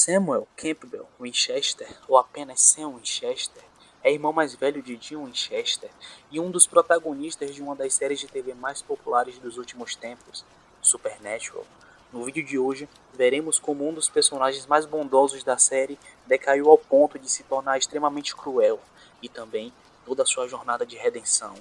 Samuel Campbell Winchester, ou apenas Sam Winchester, é irmão mais velho de Jim Winchester e um dos protagonistas de uma das séries de TV mais populares dos últimos tempos, Supernatural. No vídeo de hoje, veremos como um dos personagens mais bondosos da série decaiu ao ponto de se tornar extremamente cruel, e também toda a sua jornada de redenção.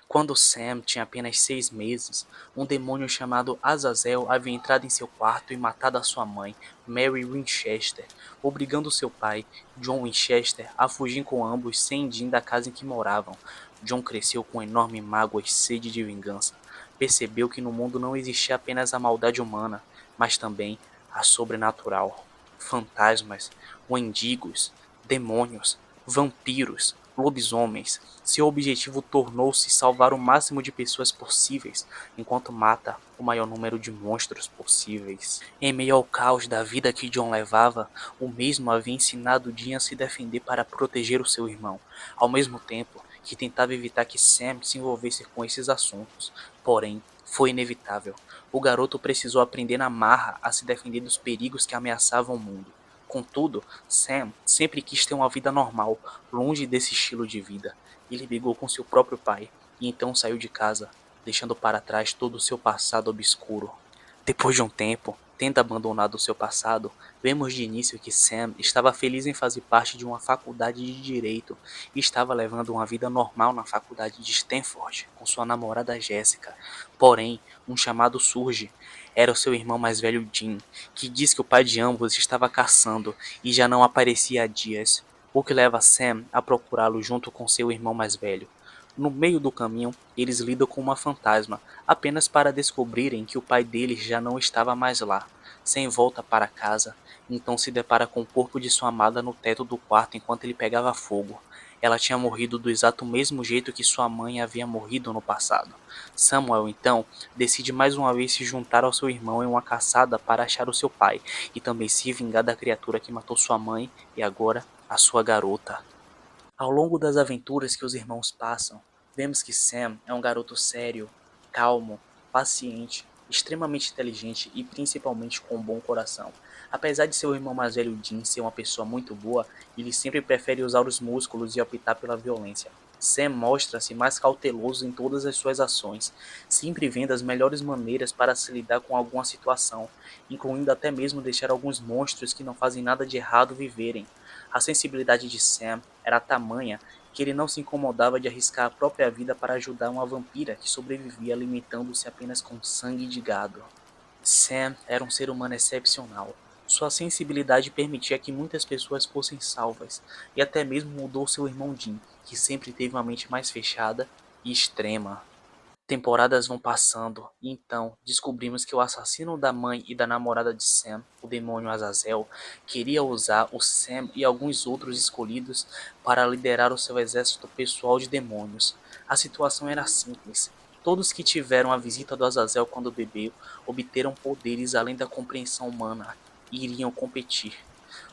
Quando Sam tinha apenas 6 meses, um demônio chamado Azazel havia entrado em seu quarto e matado a sua mãe, Mary Winchester, obrigando seu pai, John Winchester, a fugir com ambos sem Jim da casa em que moravam. John cresceu com enorme mágoa e sede de vingança. Percebeu que no mundo não existia apenas a maldade humana, mas também a sobrenatural. Fantasmas, mendigos, demônios, vampiros, lobisomens. Seu objetivo tornou-se salvar o máximo de pessoas possíveis, enquanto mata o maior número de monstros possíveis. Em meio ao caos da vida que John levava, o mesmo havia ensinado Jim a se defender para proteger o seu irmão, ao mesmo tempo que tentava evitar que Sam se envolvesse com esses assuntos. Porém, foi inevitável. O garoto precisou aprender na marra a se defender dos perigos que ameaçavam o mundo. Contudo, Sam sempre quis ter uma vida normal, longe desse estilo de vida. Ele brigou com seu próprio pai e então saiu de casa, deixando para trás todo o seu passado obscuro. Depois de um tempo, tendo abandonado seu passado, vemos de início que Sam estava feliz em fazer parte de uma faculdade de direito e estava levando uma vida normal na faculdade de Stanford com sua namorada Jessica. Porém, um chamado surge. Era o seu irmão mais velho Jim, que diz que o pai de ambos estava caçando e já não aparecia há dias, o que leva Sam a procurá-lo junto com seu irmão mais velho. No meio do caminho, eles lidam com uma fantasma, apenas para descobrirem que o pai deles já não estava mais lá. Sam volta para casa, então se depara com o corpo de sua amada no teto do quarto enquanto ele pegava fogo. Ela tinha morrido do exato mesmo jeito que sua mãe havia morrido no passado. Samuel, então, decide mais uma vez se juntar ao seu irmão em uma caçada para achar o seu pai, e também se vingar da criatura que matou sua mãe e agora a sua garota. Ao longo das aventuras que os irmãos passam, vemos que Sam é um garoto sério, calmo, paciente, extremamente inteligente e principalmente com um bom coração. Apesar de seu irmão mais velho Jim ser uma pessoa muito boa, ele sempre prefere usar os músculos e optar pela violência. Sam mostra-se mais cauteloso em todas as suas ações, sempre vendo as melhores maneiras para se lidar com alguma situação, incluindo até mesmo deixar alguns monstros que não fazem nada de errado viverem. A sensibilidade de Sam era tamanha que ele não se incomodava de arriscar a própria vida para ajudar uma vampira que sobrevivia alimentando-se apenas com sangue de gado. Sam era um ser humano excepcional. Sua sensibilidade permitia que muitas pessoas fossem salvas, e até mesmo mudou seu irmão Jim, que sempre teve uma mente mais fechada e extrema. Temporadas vão passando, e então descobrimos que o assassino da mãe e da namorada de Sam, o demônio Azazel, queria usar o Sam e alguns outros escolhidos para liderar o seu exército pessoal de demônios. A situação era simples. Todos que tiveram a visita do Azazel quando bebeu obteram poderes além da compreensão humana e iriam competir.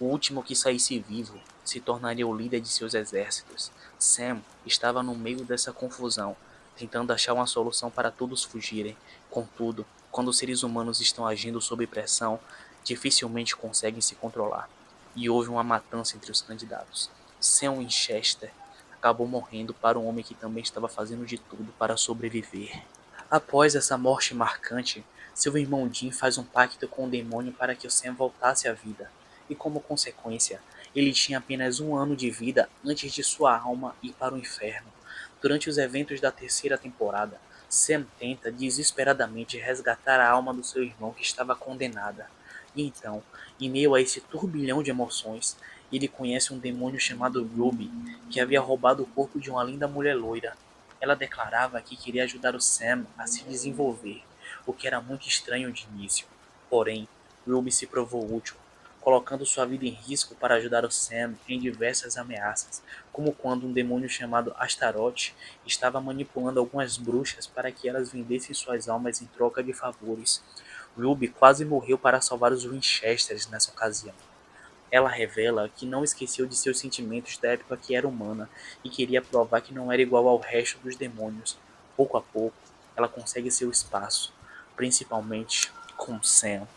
O último que saísse vivo se tornaria o líder de seus exércitos. Sam estava no meio dessa confusão, tentando achar uma solução para todos fugirem. Contudo, quando os seres humanos estão agindo sob pressão, dificilmente conseguem se controlar. E houve uma matança entre os candidatos. Sam Winchester acabou morrendo para um homem que também estava fazendo de tudo para sobreviver. Após essa morte marcante, seu irmão Jim faz um pacto com o demônio para que o Sam voltasse à vida. E como consequência, ele tinha apenas 1 ano de vida antes de sua alma ir para o inferno. Durante os eventos da terceira temporada, Sam tenta desesperadamente resgatar a alma do seu irmão que estava condenada. E então, em meio a esse turbilhão de emoções, ele conhece um demônio chamado Ruby, que havia roubado o corpo de uma linda mulher loira. Ela declarava que queria ajudar o Sam a se desenvolver, o que era muito estranho de início. Porém, Ruby se provou útil, colocando sua vida em risco para ajudar o Sam em diversas ameaças, como quando um demônio chamado Astaroth estava manipulando algumas bruxas para que elas vendessem suas almas em troca de favores. Ruby quase morreu para salvar os Winchesters nessa ocasião. Ela revela que não esqueceu de seus sentimentos da época que era humana e queria provar que não era igual ao resto dos demônios. Pouco a pouco, ela consegue seu espaço, principalmente com Sam.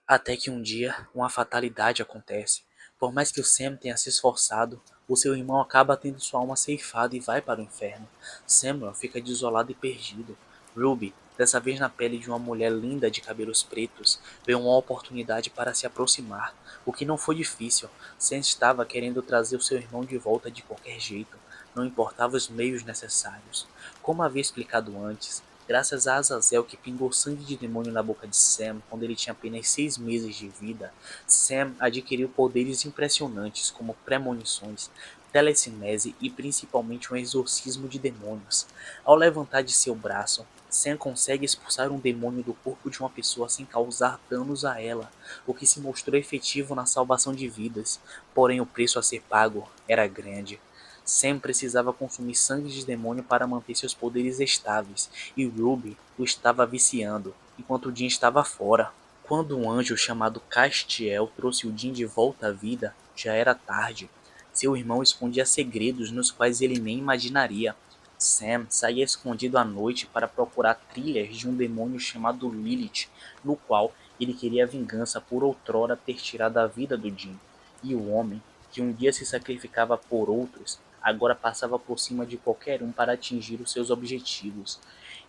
Até que um dia, uma fatalidade acontece. Por mais que o Sam tenha se esforçado, o seu irmão acaba tendo sua alma ceifada e vai para o inferno. Samuel fica desolado e perdido. Ruby, dessa vez na pele de uma mulher linda de cabelos pretos, vê uma oportunidade para se aproximar, o que não foi difícil. Sam estava querendo trazer o seu irmão de volta de qualquer jeito, não importava os meios necessários. Como havia explicado antes, graças a Azazel que pingou sangue de demônio na boca de Sam quando ele tinha apenas 6 meses de vida, Sam adquiriu poderes impressionantes como premonições, telecinese e principalmente um exorcismo de demônios. Ao levantar de seu braço, Sam consegue expulsar um demônio do corpo de uma pessoa sem causar danos a ela, o que se mostrou efetivo na salvação de vidas, porém o preço a ser pago era grande. Sam precisava consumir sangue de demônio para manter seus poderes estáveis, e Ruby o estava viciando, enquanto Jin estava fora. Quando um anjo chamado Castiel trouxe o Jin de volta à vida, já era tarde. Seu irmão escondia segredos nos quais ele nem imaginaria. Sam saía escondido à noite para procurar trilhas de um demônio chamado Lilith, no qual ele queria vingança por outrora ter tirado a vida do Jin. E o homem, que um dia se sacrificava por outros, agora passava por cima de qualquer um para atingir os seus objetivos.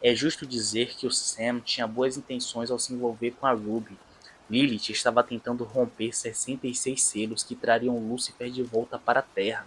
É justo dizer que o Sam tinha boas intenções ao se envolver com a Ruby. Lilith estava tentando romper 66 selos que trariam Lúcifer de volta para a Terra.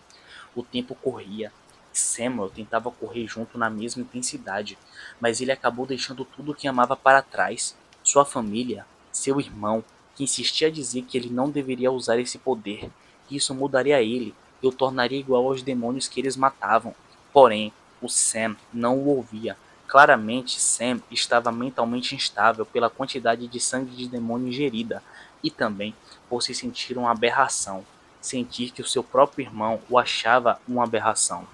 O tempo corria. Samuel tentava correr junto na mesma intensidade, mas ele acabou deixando tudo o que amava para trás. Sua família, seu irmão, que insistia a dizer que ele não deveria usar esse poder, que isso mudaria ele e o tornaria igual aos demônios que eles matavam. Porém, o Sam não o ouvia. Claramente, Sam estava mentalmente instável pela quantidade de sangue de demônio ingerida e também por se sentir uma aberração, sentir que o seu próprio irmão o achava uma aberração.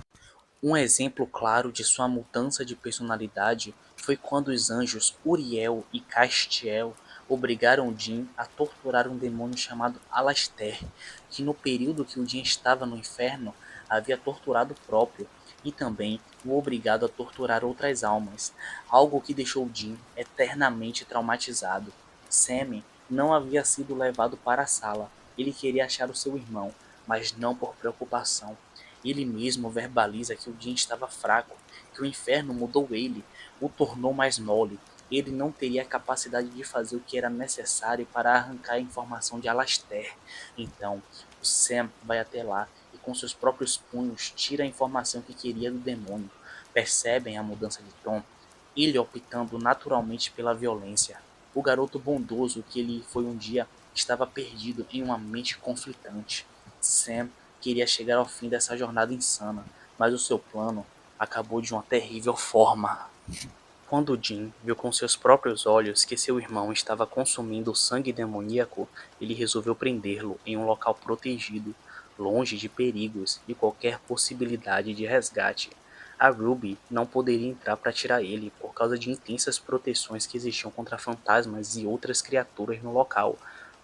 Um exemplo claro de sua mudança de personalidade foi quando os anjos Uriel e Castiel obrigaram Jin a torturar um demônio chamado Alastair, que no período que o Jin estava no inferno havia torturado o próprio, e também o obrigado a torturar outras almas, algo que deixou Jin eternamente traumatizado. Sammy não havia sido levado para a sala, ele queria achar o seu irmão, mas não por preocupação. Ele mesmo verbaliza que o Jin estava fraco, que o inferno mudou ele, o tornou mais mole. Ele não teria a capacidade de fazer o que era necessário para arrancar a informação de Alastair. Então, o Sam vai até lá e com seus próprios punhos tira a informação que queria do demônio. Percebem a mudança de tom? Ele optando naturalmente pela violência. O garoto bondoso que ele foi um dia estava perdido em uma mente conflitante. Sam queria chegar ao fim dessa jornada insana, mas o seu plano acabou de uma terrível forma. Quando Jin viu com seus próprios olhos que seu irmão estava consumindo o sangue demoníaco, ele resolveu prendê-lo em um local protegido, longe de perigos e qualquer possibilidade de resgate. A Ruby não poderia entrar para tirar ele por causa de intensas proteções que existiam contra fantasmas e outras criaturas no local.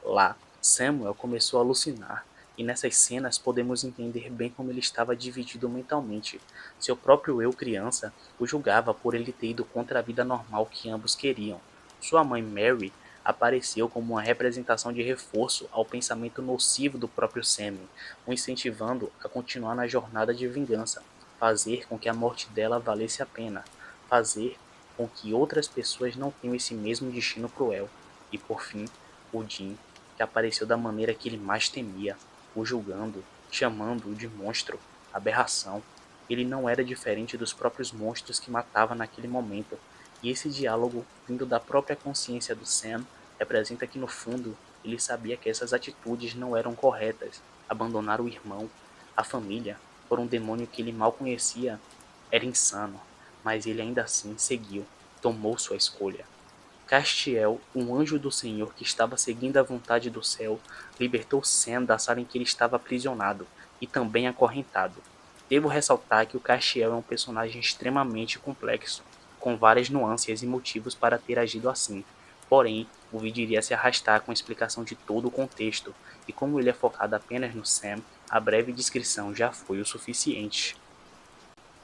Lá, Samuel começou a alucinar, e nessas cenas podemos entender bem como ele estava dividido mentalmente. Seu próprio eu criança o julgava por ele ter ido contra a vida normal que ambos queriam. Sua mãe Mary apareceu como uma representação de reforço ao pensamento nocivo do próprio Sammy, o incentivando a continuar na jornada de vingança, fazer com que a morte dela valesse a pena, fazer com que outras pessoas não tenham esse mesmo destino cruel. E por fim, o Jin, que apareceu da maneira que ele mais temia, o julgando, chamando-o de monstro, aberração. Ele não era diferente dos próprios monstros que matava naquele momento, e esse diálogo, vindo da própria consciência do Sam, representa que no fundo ele sabia que essas atitudes não eram corretas. Abandonar o irmão, a família, por um demônio que ele mal conhecia, era insano, mas ele ainda assim seguiu, tomou sua escolha. Castiel, um anjo do Senhor que estava seguindo a vontade do céu, libertou Sam da sala em que ele estava aprisionado, e também acorrentado. Devo ressaltar que o Castiel é um personagem extremamente complexo, com várias nuances e motivos para ter agido assim. Porém, o vídeo iria se arrastar com a explicação de todo o contexto, e como ele é focado apenas no Sam, a breve descrição já foi o suficiente.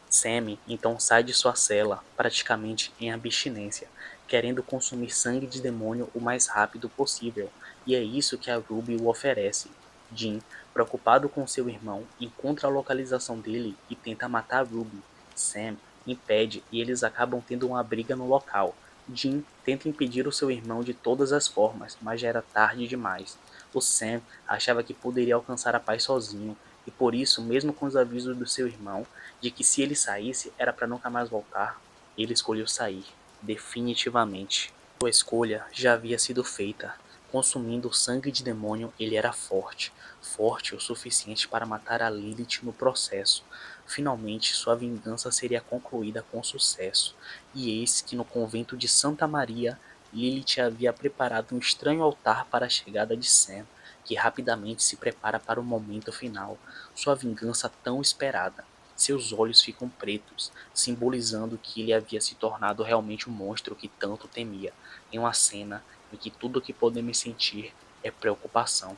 Sammy então sai de sua cela, praticamente em abstinência. querendo consumir sangue de demônio o mais rápido possível, e é isso que a Ruby o oferece. Jin, preocupado com seu irmão, encontra a localização dele e tenta matar a Ruby. Sam impede e eles acabam tendo uma briga no local. Jin tenta impedir o seu irmão de todas as formas, mas já era tarde demais. O Sam achava que poderia alcançar a paz sozinho, e por isso, mesmo com os avisos do seu irmão de que se ele saísse era para nunca mais voltar, ele escolheu sair, definitivamente. Sua escolha já havia sido feita. Consumindo sangue de demônio, ele era forte, forte o suficiente para matar a Lilith no processo. Finalmente, sua vingança seria concluída com sucesso. E eis que no convento de Santa Maria, Lilith havia preparado um estranho altar para a chegada de Sam, que rapidamente se prepara para o momento final, sua vingança tão esperada. Seus olhos ficam pretos, simbolizando que ele havia se tornado realmente o monstro que tanto temia, em uma cena em que tudo o que podemos sentir é preocupação.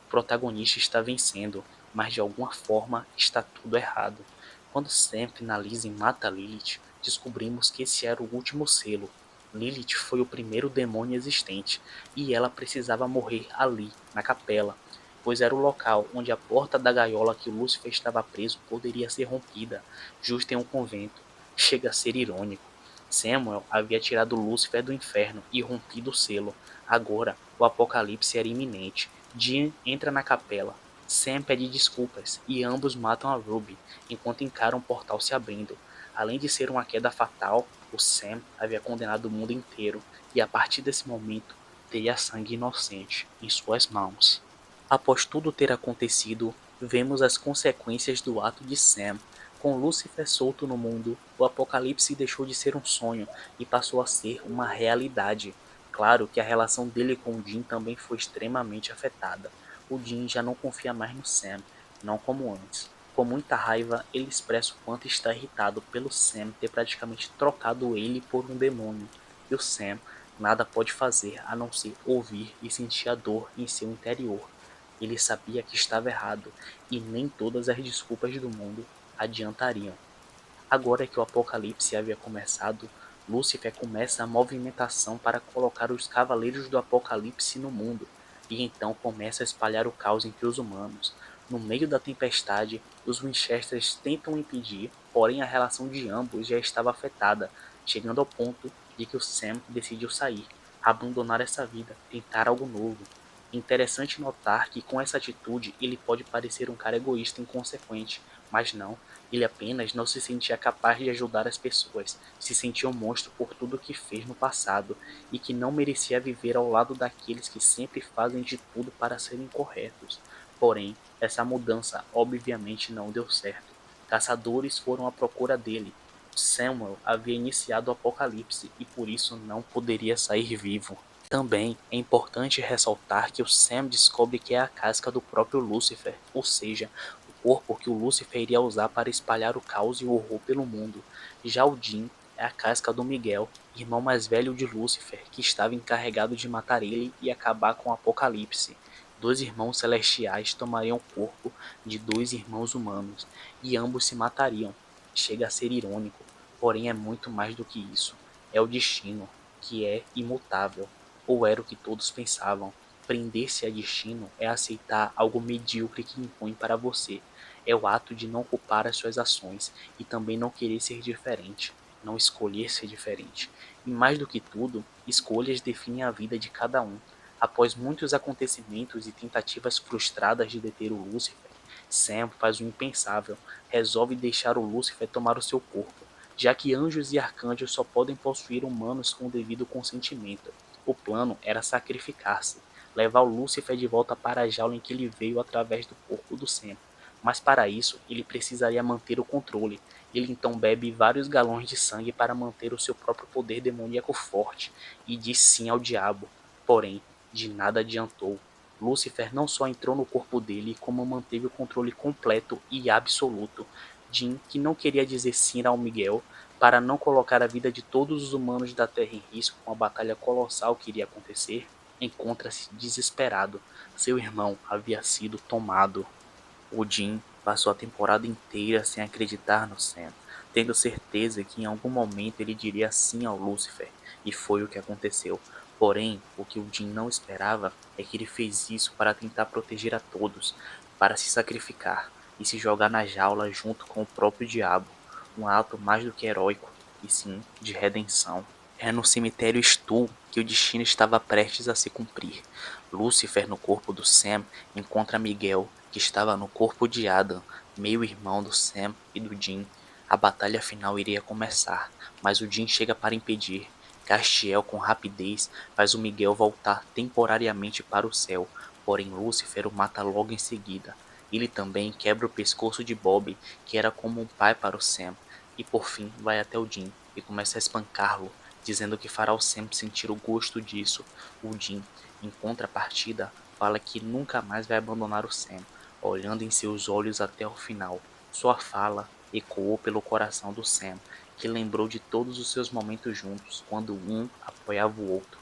O protagonista está vencendo, mas de alguma forma está tudo errado. Quando Sam finaliza e mata Lilith, descobrimos que esse era o último selo. Lilith foi o primeiro demônio existente, e ela precisava morrer ali, na capela, pois era o local onde a porta da gaiola que Lúcifer estava preso poderia ser rompida, justo em um convento. Chega a ser irônico. Samuel havia tirado Lúcifer do inferno e rompido o selo. Agora, o apocalipse era iminente. Jean entra na capela. Sam pede desculpas e ambos matam a Ruby, enquanto encaram o portal se abrindo. Além de ser uma queda fatal, o Sam havia condenado o mundo inteiro e a partir desse momento teria sangue inocente em suas mãos. Após tudo ter acontecido, vemos as consequências do ato de Sam. Com Lúcifer solto no mundo, o apocalipse deixou de ser um sonho e passou a ser uma realidade. Claro que a relação dele com o Jin também foi extremamente afetada. O Jin já não confia mais no Sam, não como antes. Com muita raiva, ele expressa o quanto está irritado pelo Sam ter praticamente trocado ele por um demônio. E o Sam nada pode fazer a não ser ouvir e sentir a dor em seu interior. Ele sabia que estava errado, e nem todas as desculpas do mundo adiantariam. Agora que o apocalipse havia começado, Lúcifer começa a movimentação para colocar os cavaleiros do apocalipse no mundo, e então começa a espalhar o caos entre os humanos. No meio da tempestade, os Winchesters tentam impedir, porém a relação de ambos já estava afetada, chegando ao ponto de que o Sam decidiu sair, abandonar essa vida, tentar algo novo. Interessante notar que com essa atitude ele pode parecer um cara egoísta e inconsequente, mas não, ele apenas não se sentia capaz de ajudar as pessoas, se sentia um monstro por tudo o que fez no passado e que não merecia viver ao lado daqueles que sempre fazem de tudo para serem corretos. Porém, essa mudança obviamente não deu certo. Caçadores foram à procura dele. Samuel havia iniciado o apocalipse e por isso não poderia sair vivo. Também é importante ressaltar que o Sam descobre que é a casca do próprio Lúcifer, ou seja, o corpo que o Lúcifer iria usar para espalhar o caos e o horror pelo mundo. Já o Jin é a casca do Miguel, irmão mais velho de Lúcifer, que estava encarregado de matar ele e acabar com o apocalipse. Dois irmãos celestiais tomariam o corpo de dois irmãos humanos, e ambos se matariam. Chega a ser irônico, porém é muito mais do que isso. É o destino, que é imutável. Ou era o que todos pensavam. Prender-se a destino é aceitar algo medíocre que impõe para você. É o ato de não culpar as suas ações e também não querer ser diferente, não escolher ser diferente. E mais do que tudo, escolhas definem a vida de cada um. Após muitos acontecimentos e tentativas frustradas de deter o Lúcifer, Sam faz o impensável, resolve deixar o Lúcifer tomar o seu corpo, já que anjos e arcanjos só podem possuir humanos com o devido consentimento. O plano era sacrificar-se, levar o Lúcifer de volta para a jaula em que ele veio através do corpo do Sam. Mas para isso, ele precisaria manter o controle. Ele então bebe vários galões de sangue para manter o seu próprio poder demoníaco forte, e diz sim ao diabo. Porém, de nada adiantou. Lúcifer não só entrou no corpo dele, como manteve o controle completo e absoluto. Jin, que não queria dizer sim ao Miguel, para não colocar a vida de todos os humanos da Terra em risco com a batalha colossal que iria acontecer, encontra-se desesperado. Seu irmão havia sido tomado. O Jin passou a temporada inteira sem acreditar no Sam, tendo certeza que em algum momento ele diria sim ao Lúcifer, E foi o que aconteceu. Porém, o que o Jim não esperava é que ele fez isso para tentar proteger a todos, para se sacrificar e se jogar na jaula junto com o próprio diabo, um ato mais do que heróico, e sim de redenção. É no cemitério Stu que o destino estava prestes a se cumprir. Lúcifer, no corpo do Sam, encontra Miguel, que estava no corpo de Adam, meio-irmão do Sam e do Jim. A batalha final iria começar, mas o Jim chega para impedir. Castiel, com rapidez, faz o Miguel voltar temporariamente para o céu, porém Lúcifer o mata logo em seguida. Ele também quebra o pescoço de Bob, que era como um pai para o Sam, e por fim vai até o Jim e começa a espancá-lo, dizendo que fará o Sam sentir o gosto disso. O Jim, em contrapartida, fala que nunca mais vai abandonar o Sam, olhando em seus olhos até o final. Sua fala ecoou pelo coração do Sam, que lembrou de todos os seus momentos juntos, quando um apoiava o outro.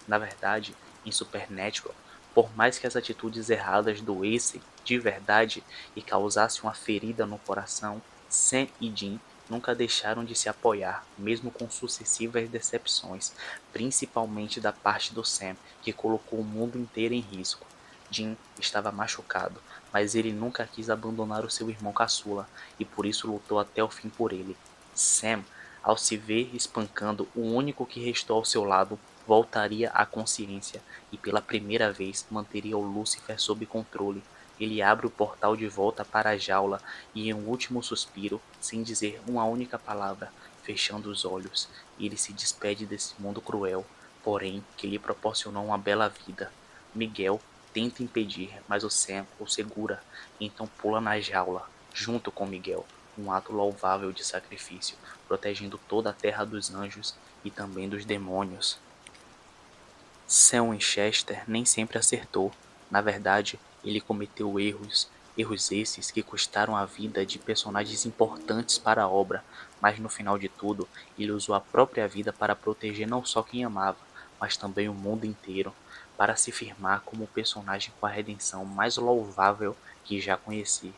Na verdade, em Supernatural, por mais que as atitudes erradas doessem de verdade e causassem uma ferida no coração, Sam e Jim nunca deixaram de se apoiar, mesmo com sucessivas decepções, principalmente da parte do Sam, que colocou o mundo inteiro em risco. Jim estava machucado, mas ele nunca quis abandonar o seu irmão caçula e por isso lutou até o fim por ele. Sam, ao se ver espancando o único que restou ao seu lado, voltaria à consciência e pela primeira vez manteria o Lúcifer sob controle. Ele abre o portal de volta para a jaula e em um último suspiro, sem dizer uma única palavra, fechando os olhos, ele se despede desse mundo cruel, porém que lhe proporcionou uma bela vida. Miguel tenta impedir, mas o Sam o segura, então pula na jaula, junto com Miguel, um ato louvável de sacrifício, protegendo toda a terra dos anjos e também dos demônios. Sam Winchester nem sempre acertou. Na verdade, ele cometeu erros esses que custaram a vida de personagens importantes para a obra, mas no final de tudo, ele usou a própria vida para proteger não só quem amava, mas também o mundo inteiro, para se firmar como o personagem com a redenção mais louvável que já conheci.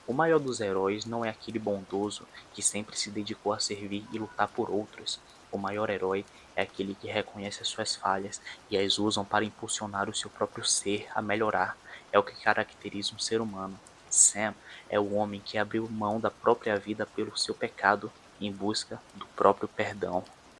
O maior dos heróis não é aquele bondoso que sempre se dedicou a servir e lutar por outros. O maior herói é aquele que reconhece as suas falhas e as usam para impulsionar o seu próprio ser a melhorar. É o que caracteriza um ser humano. Sam é o homem que abriu mão da própria vida pelo seu pecado em busca do próprio perdão.